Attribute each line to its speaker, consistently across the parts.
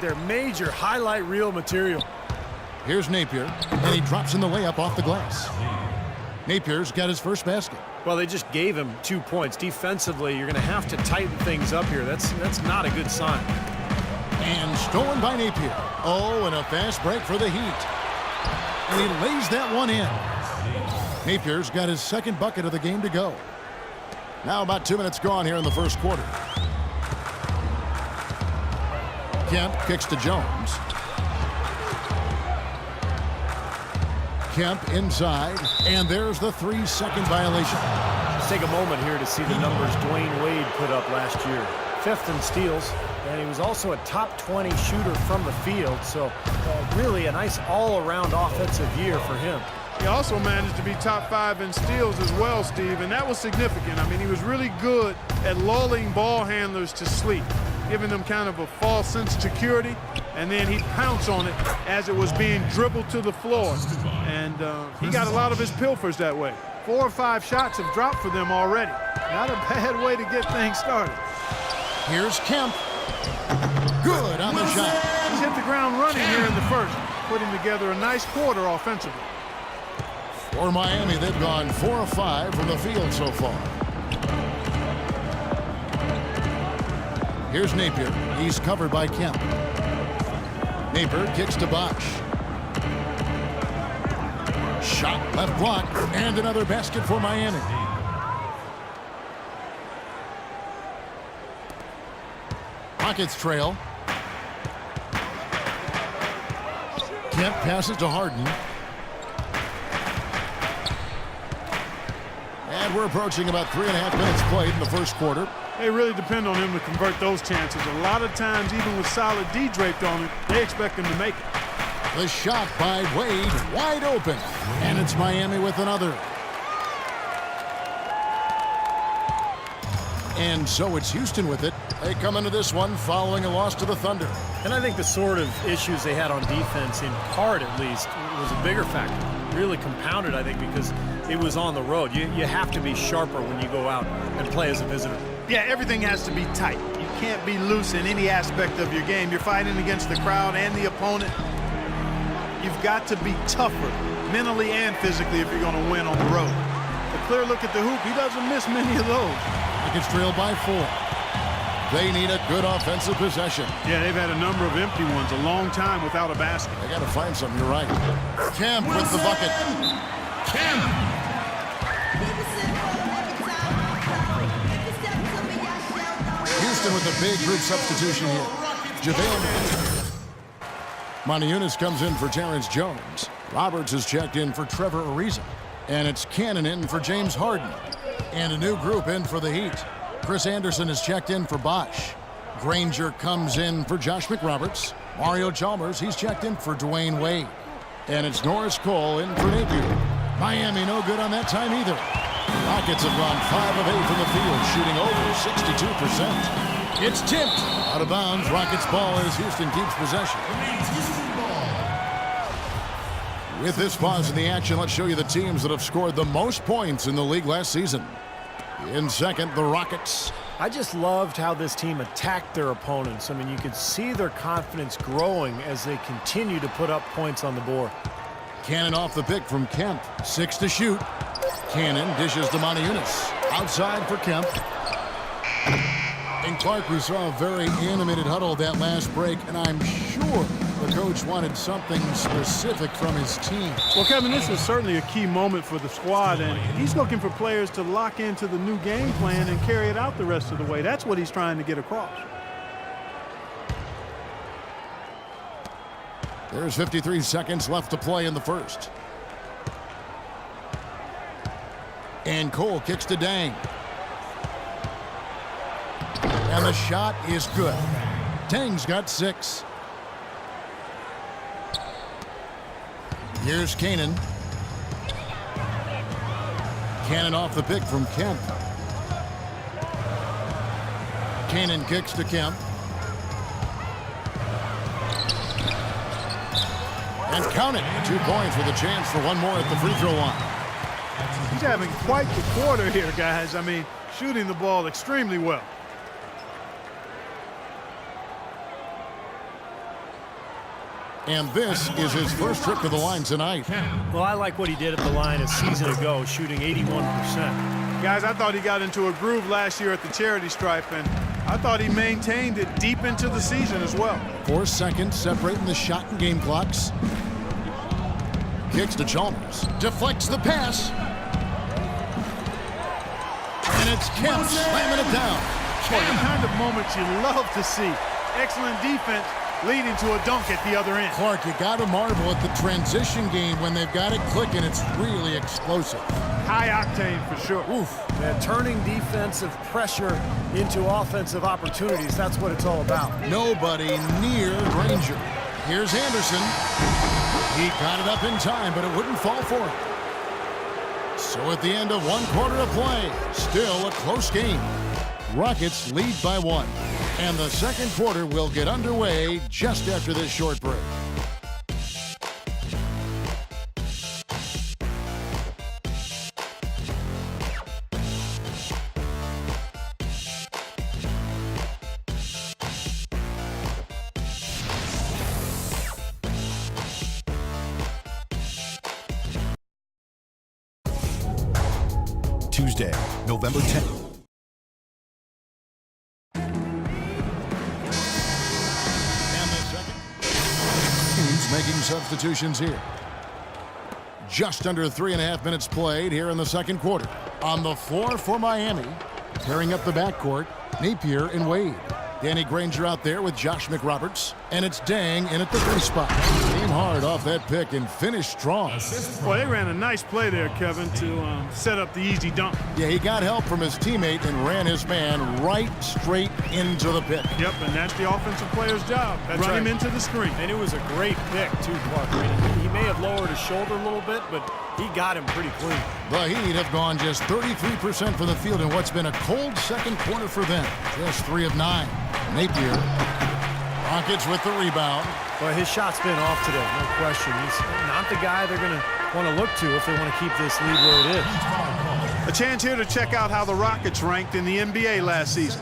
Speaker 1: They're major highlight reel material.
Speaker 2: Here's Napier, and he drops in the layup off the glass. Napier's got his first basket.
Speaker 1: Well, they just gave him 2 points. Defensively, you're going to have to tighten things up here. That's not a good sign.
Speaker 2: And stolen by Napier. Oh, and a fast break for the Heat. And he lays that one in. Napier's got his second bucket of the game to go. Now about 2 minutes gone here in the first quarter. Kemp kicks to Jones. Kemp inside, and there's the 3-second violation.
Speaker 1: Let's take a moment here to see the numbers Dwayne Wade put up last year. 5th in steals, and he was also a top 20 shooter from the field, so really a nice all-around offensive year for him.
Speaker 3: He also managed to be top 5 in steals as well, Steve, and that was significant. I mean, he was really good at lulling ball handlers to sleep, giving them kind of a false sense of security, and then he'd pounce on it as it was being dribbled to the floor. And he got a lot of his pilfers that way. 4 or 5 shots have dropped for them already. Not a bad way to get things started.
Speaker 2: Here's Kemp. Good on the shot.
Speaker 3: He's hit the ground running here in the first, putting together a nice quarter offensively.
Speaker 2: For Miami, they've gone 4 of 5 from the field so far. Here's Napier. He's covered by Kemp. Napier kicks to Bosch. Shot left block, and another basket for Miami. Rockets trail. Kemp passes to Harden. And we're approaching about 3.5 minutes played in the first quarter.
Speaker 3: They really depend on him to convert those chances. A lot of times, even with solid D draped on it, they expect him to make it.
Speaker 2: The shot by Wade, wide open. And it's Miami with another. And so it's Houston with it. They come into this one following a loss to the Thunder.
Speaker 1: And I think the sort of issues they had on defense, in part at least, was a bigger factor. Really compounded, I think, because it was on the road. You have to be sharper when you go out and play as a visitor.
Speaker 3: Yeah, everything has to be tight. You can't be loose in any aspect of your game. You're fighting against the crowd and the opponent. You've got to be tougher, mentally and physically, if you're going to win on the road. A clear look at the hoop, he doesn't miss many of those.
Speaker 2: Rockets trail by 4. They need a good offensive possession.
Speaker 3: Yeah, they've had a number of empty ones, a long time without a basket.
Speaker 2: They got to find something, you're right. Kemp with the bucket. Kemp! Houston with a big group substitution here. JaVale Montejunas comes in for Terrence Jones. Roberts is checked in for Trevor Ariza. And it's Cannon in for James Harden. And a new group in for the Heat. Chris Anderson is checked in for Bosch. Granger comes in for Josh McRoberts. Mario Chalmers, he's checked in for Dwayne Wade. And it's Norris Cole in for Napier. Miami no good on that time either. Rockets have gone 5 of 8 from the field, shooting over 62%. It's tipped. Out of bounds, Rockets ball as Houston keeps possession. With this pause in the action, let's show you the teams that have scored the most points in the league last season. In second, the Rockets.
Speaker 1: I just loved how this team attacked their opponents. I mean, you could see their confidence growing as they continue to put up points on the board.
Speaker 2: Cannon off the pick from Kemp. 6 to shoot. Cannon dishes to Montejunas. Outside for Kemp. And Clark, we saw a very animated huddle that last break, and I'm sure the coach wanted something specific from his team.
Speaker 3: Well, Kevin, this is certainly a key moment for the squad, and he's looking for players to lock into the new game plan and carry it out the rest of the way. That's what he's trying to get across.
Speaker 2: There's 53 seconds left to play in the first. And Cole kicks to Dang. And the shot is good. Dang's got 6. Here's Cannon. Cannon off the pick from Kemp. Cannon kicks to Kemp. And count it. 2 points with a chance for one more at the free throw line.
Speaker 3: He's having quite the quarter here, guys. I mean, shooting the ball extremely well.
Speaker 2: And this is his first trip to the line tonight.
Speaker 1: Well, I like what he did at the line a season ago, shooting 81%.
Speaker 3: Guys, I thought he got into a groove last year at the charity stripe, and I thought he maintained it deep into the season as well.
Speaker 2: 4 seconds separating the shot and game clocks. Kicks to Chalmers. Deflects the pass. And it's Kemp slamming it down.
Speaker 3: Boy, the kind of moments you love to see. Excellent defense leading to a dunk at the other end.
Speaker 2: Clark, you got to marvel at the transition game when they've got it clicking. It's really explosive.
Speaker 3: High octane for sure.
Speaker 2: Oof.
Speaker 1: And turning defensive pressure into offensive opportunities, that's what it's all about.
Speaker 2: Nobody near Granger. Here's Anderson. He got it up in time, but it wouldn't fall for him. So at the end of 1 quarter of play, still a close game. Rockets lead by 1. And the second quarter will get underway just after this short break.
Speaker 4: Tuesday, November 10th.
Speaker 2: Making substitutions here. Just under 3.5 minutes played here in the second quarter. On the floor for Miami, pairing up the backcourt, Napier and Wade. Danny Granger out there with Josh McRoberts. And it's Dang in at the 3 spot. Came hard off that pick and finished strong.
Speaker 3: Boy, they ran a nice play there, Kevin, to set up the easy dunk.
Speaker 2: Yeah, he got help from his teammate and ran his man right straight into the pick.
Speaker 3: Yep, and that's the offensive player's job.
Speaker 1: That's
Speaker 3: Run
Speaker 1: right.
Speaker 3: him into the screen.
Speaker 1: And it was a great pick, too, Clark. I mean, he may have lowered his shoulder a little bit, but he got him pretty clean.
Speaker 2: The Heat have gone just 33% from the field in what's been a cold second quarter for them. Just 3 of 9. Napier. Rockets with the rebound.
Speaker 1: Well, his shot's been off today, no question. He's not the guy they're going to want to look to if they want to keep this lead where it is.
Speaker 3: A chance here to check out how the Rockets ranked in the NBA last season.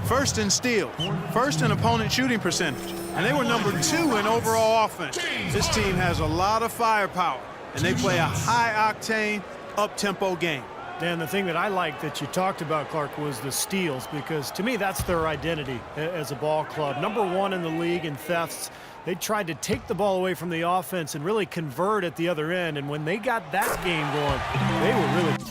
Speaker 3: First in steals, first in opponent shooting percentage, and they were number 2 in overall offense. This team has a lot of firepower, and they play a high-octane, up-tempo game.
Speaker 1: Dan, the thing that I like that you talked about, Clark, was the steals, because to me that's their identity as a ball club. Number 1 in the league in thefts. They tried to take the ball away from the offense and really convert at the other end, and when they got that game going, they were really...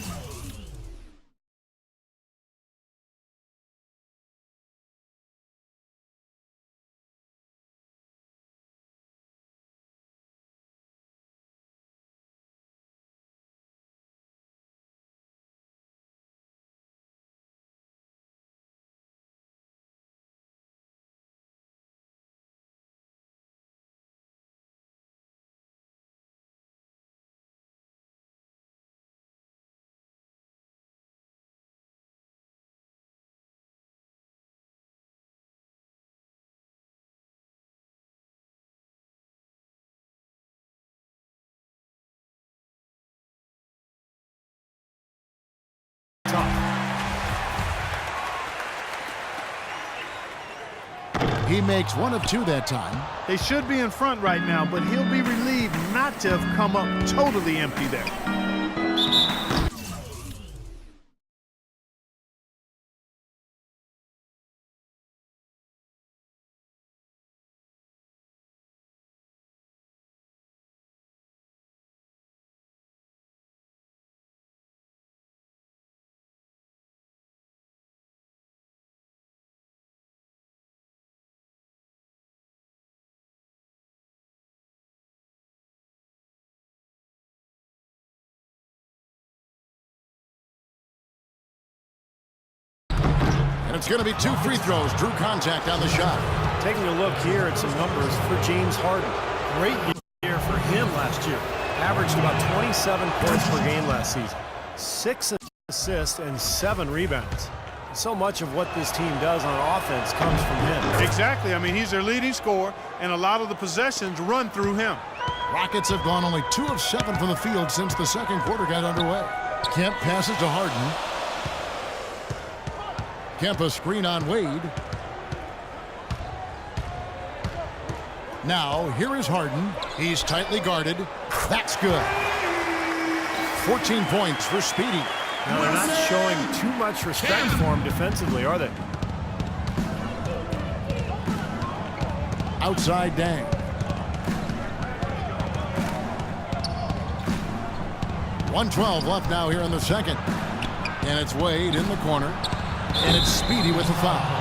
Speaker 2: He makes 1 of 2 that time.
Speaker 3: They should be in front right now, but he'll be relieved not to have come up totally empty there.
Speaker 2: And it's going to be 2 free throws. Drew contact on the shot.
Speaker 1: Taking a look here at some numbers for James Harden. Great year for him last year. Averaged about 27 points per game last season. 6 assists and 7 rebounds. So much of what this team does on offense comes from him.
Speaker 3: Exactly. I mean, he's their leading scorer, and a lot of the possessions run through him.
Speaker 2: Rockets have gone only 2 of 7 from the field since the second quarter got underway. Kemp passes to Harden. Kemp a screen on Wade. Now, here is Harden. He's tightly guarded. That's good. 14 points for Speedy.
Speaker 1: Now, they're not showing too much respect for him defensively, are they?
Speaker 2: Outside Dang. .112 left now here in the second. And it's Wade in the corner. And it's Speedy with the foul.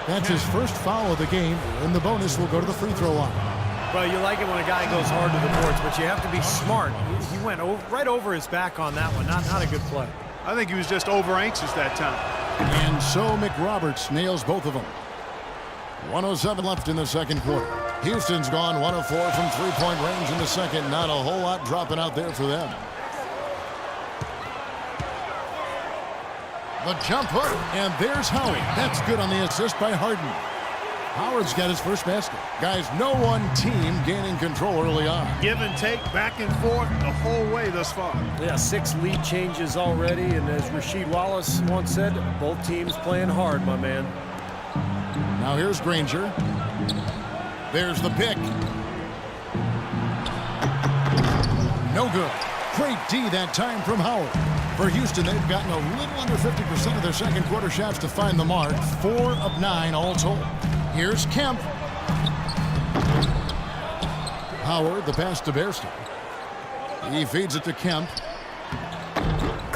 Speaker 2: That's his first foul of the game, and the bonus will go to the free throw line.
Speaker 1: Well, you like it when a guy goes hard to the boards, but you have to be smart. He went right over his back on that one. Not a good play.
Speaker 3: I think he was just over anxious that time.
Speaker 2: And so McRoberts nails both of them. 107 left in the second quarter. Houston's gone 1 of 4 from three-point range in the second. Not a whole lot dropping out there for them. The jump hook, and there's Howard. That's good on the assist by Harden. Howard's got his first basket. Guys, no one team gaining control early on.
Speaker 3: Give and take, back and forth the whole way thus far.
Speaker 1: Yeah, 6 lead changes already, and as Rasheed Wallace once said, both teams playing hard, my man.
Speaker 2: Now here's Granger. There's the pick. No good. Great D that time from Howard. For Houston, they've gotten a little under 50% of their second quarter shots to find the mark. 4 of 9 all told. Here's Kemp. Howard, the pass to Bairstow. He feeds it to Kemp.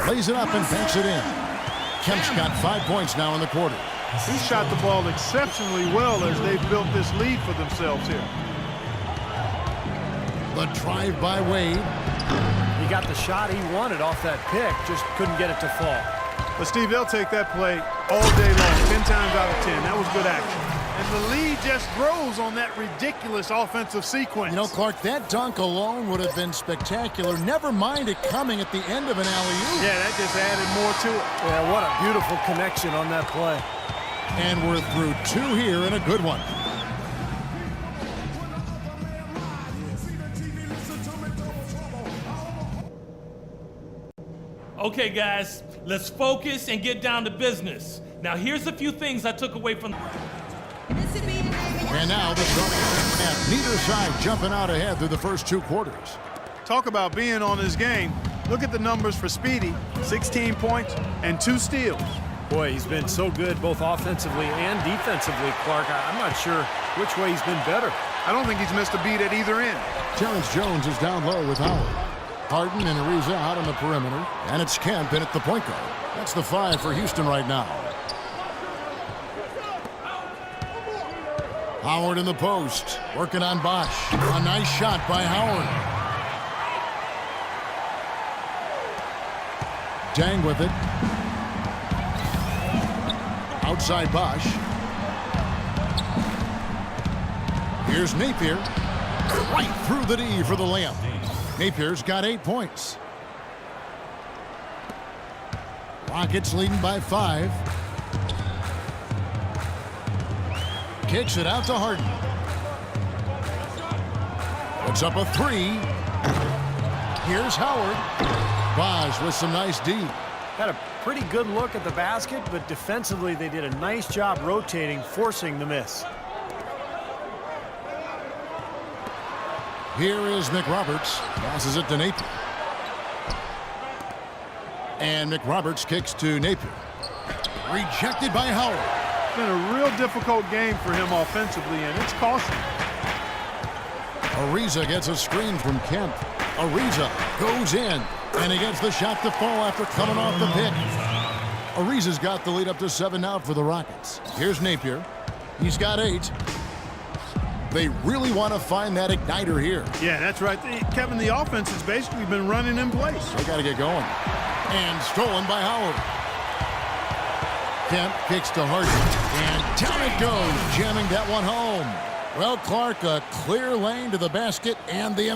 Speaker 2: Lays it up and banks it in. Kemp's got 5 points now in the quarter.
Speaker 3: He shot the ball exceptionally well as they've built this lead for themselves here.
Speaker 2: The drive by Wade.
Speaker 1: He got the shot he wanted off that pick, just couldn't get it to fall.
Speaker 3: But Steve, they'll take that play all day long, 10 times out of 10. That was good action. And the lead just grows on that ridiculous offensive sequence.
Speaker 2: You know, Clark, that dunk alone would have been spectacular. Never mind it coming at the end of an alley-oop.
Speaker 3: Yeah, that just added more to it.
Speaker 1: Yeah, what a beautiful connection on that play.
Speaker 2: And we're through 2 here and a good one.
Speaker 4: Okay, guys, let's focus and get down to business. Now, here's a few things I took away from...
Speaker 2: And now the starting at neither side jumping out ahead through the first 2 quarters.
Speaker 3: Talk about being on his game. Look at the numbers for Speedy, 16 points and 2 steals.
Speaker 1: Boy, he's been so good both offensively and defensively, Clark. I'm not sure which way he's been better.
Speaker 3: I don't think he's missed a beat at either end.
Speaker 2: Terrence Jones is down low with Howard. Harden and Ariza out on the perimeter. And it's Kemp in at the point guard. That's the 5 for Houston right now. Howard in the post. Working on Bosch. A nice shot by Howard. Dang with it. Outside Bosch. Here's Napier. Right through the D for the layup. Napier's got 8 points. Rockets leading by 5. Kicks it out to Harden. Puts up a 3. Here's Howard. Bosch with some nice D.
Speaker 1: Had a pretty good look at the basket, but defensively they did a nice job rotating, forcing the miss.
Speaker 2: Here is McRoberts. Passes it to Napier. And McRoberts kicks to Napier. Rejected by Howard.
Speaker 3: It's been a real difficult game for him offensively, and it's costing him.
Speaker 2: Ariza gets a screen from Kemp. Ariza goes in, and he gets the shot to fall after coming off the pick. Ariza's got the lead up to 7 now for the Rockets. Here's Napier. He's got 8. They really want to find that igniter here.
Speaker 3: Yeah, that's right. Kevin, the offense has basically been running in place.
Speaker 2: They got to get going. And stolen by Howard. Kemp kicks to Harden. And down it goes, jamming that one home. Well, Clark, a clear lane to the basket and the